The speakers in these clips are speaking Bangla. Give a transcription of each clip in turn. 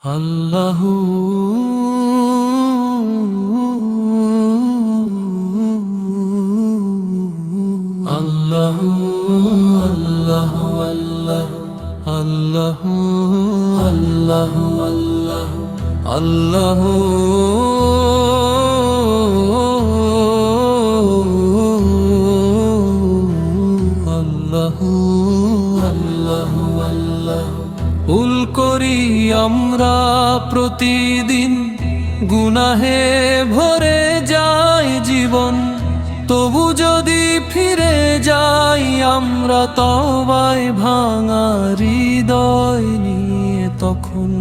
আল্লাহু আল্লাহু আল্লাহু আল্লাহু আল্লাহু আল্লাহু আল্লাহু আল্লাহু ভুল করি আমরা প্রতিদিন, গুনাহে ভরে যায় জীবন। তবু যদি ফিরে যাই আমরা তওবায় ভাঙা হৃদয় নিয়ে, তখন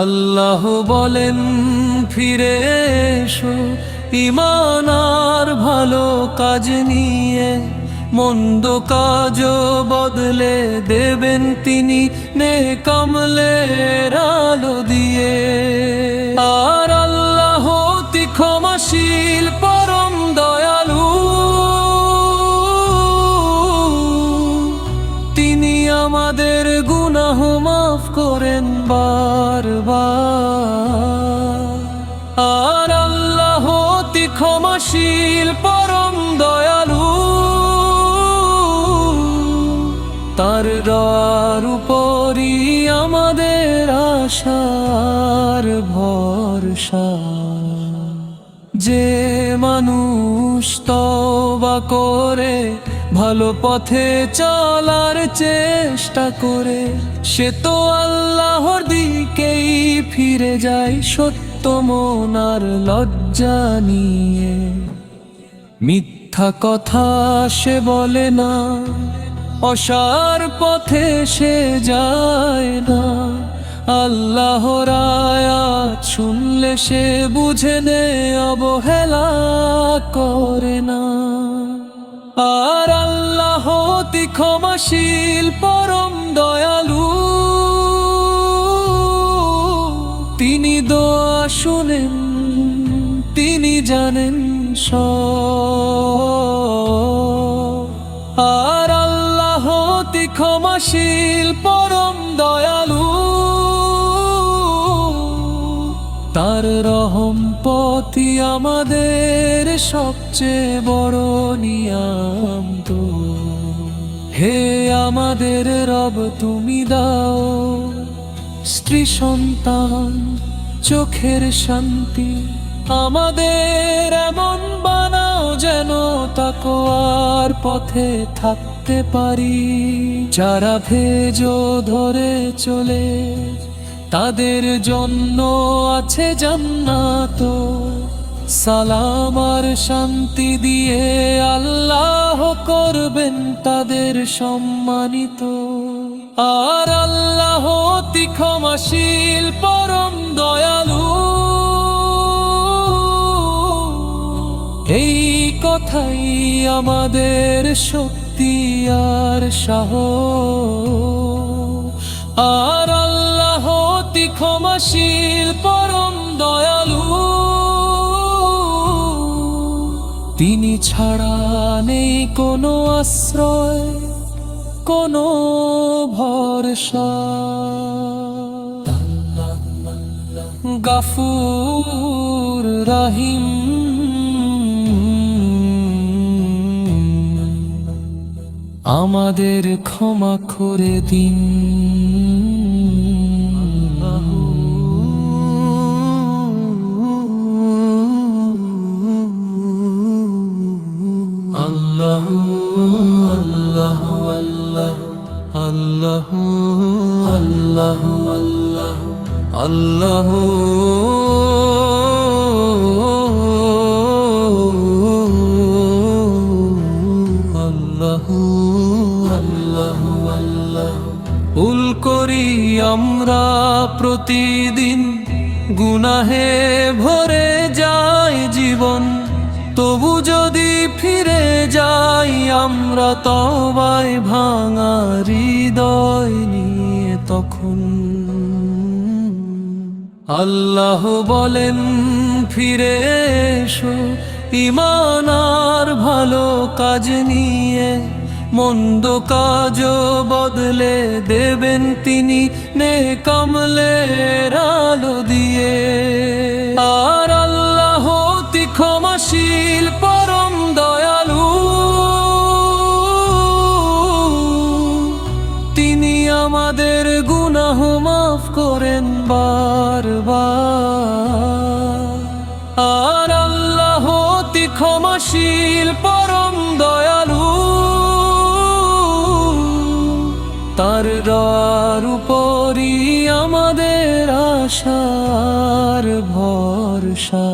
আল্লাহ বলেন ফিরে এসো ঈমান আর ভালো কাজ নিয়ে। মন্দ কাজ বদলে দেবেন তিনি নেক আমলের আলো দিয়ে। আর আল্লাহ অতি ক্ষমাশীল পরম দয়ালু, তিনি আমাদের গুনাহ মাফ করেন বারবার। আর আল্লাহ অতি ক্ষমাশীল পরম দয়ালু, তার দয়ার উপরই আমাদের আশার ভরসা। যে মানুষ তওবা করে ভালো পথে চলার চেষ্টা করে, সে তো আল্লাহর দিকেই ফিরে যায় সত্য মন আর লজ্জা নিয়ে। মিথ্যা কথা সে বলে না, অসার পথে সে যায় না। আল্লাহর আয়াত শুনলে সে বুঝে নে, অবহেলা করে না। আর আল্লাহ অতি ক্ষমাশীল পরম দয়ালু, তিনি দোয়া শুনেন, তিনি জানেন সব। আর আল্লাহ অতি ক্ষমাশীল পরম দয়ালু, তার রহমতই আমাদের সবচেয়ে বড় নিয়ামত। হে আমাদের রব, তুমি দাও স্ত্রী সন্তান চোখের শান্তি, আমাদের এমন বানাও যেন তাকওয়ার পথে থাকতে পারি। যারা ভেজ ধরে চলে তাদের জন্য আছে জান্নাত। সালাম আর শান্তি দিয়ে আল্লাহ করবেন তাদের সম্মানিত। আর আল্লাহ অতি ক্ষমাশীল পরম দয়ালু, এই কথাই আমাদের শক্তি আর সাহস। আর আল্লাহ অতি ক্ষমাশীল পরম দয়ালু, তিনি ছাড়া নেই কোনো আশ্রয়, কোনো ভরসা। গাফুর রহিম, আমাদের ক্ষমা করে দিন। আল্লাহু আল্লাহু আল্লাহু আল্লাহু আল্লাহু আল্লাহু ভুল করি আমরা প্রতিদিন, গুনাহে ভরে যায় জীবন। তবু যদি ফিরে যাই আমরা তওবায় ভাঙা হৃদয় নিয়ে, তখন আল্লাহ বলেন ফিরে এসো ঈমান আর ভালো কাজ নিয়ে। মন্দ কাজ বদলে দেবেন তিনি নেক আমলের আলো দিয়ে। আর আল্লাহ অতি ক্ষমাশীল পরম দয়ালু, তিনি আমাদের গুনাহ মাফ করেন বারবার। আর আল্লাহ অতি ক্ষমাশীল পরম দয়ালু, তার দয়ার উপরই আমাদের আশার ভরসা।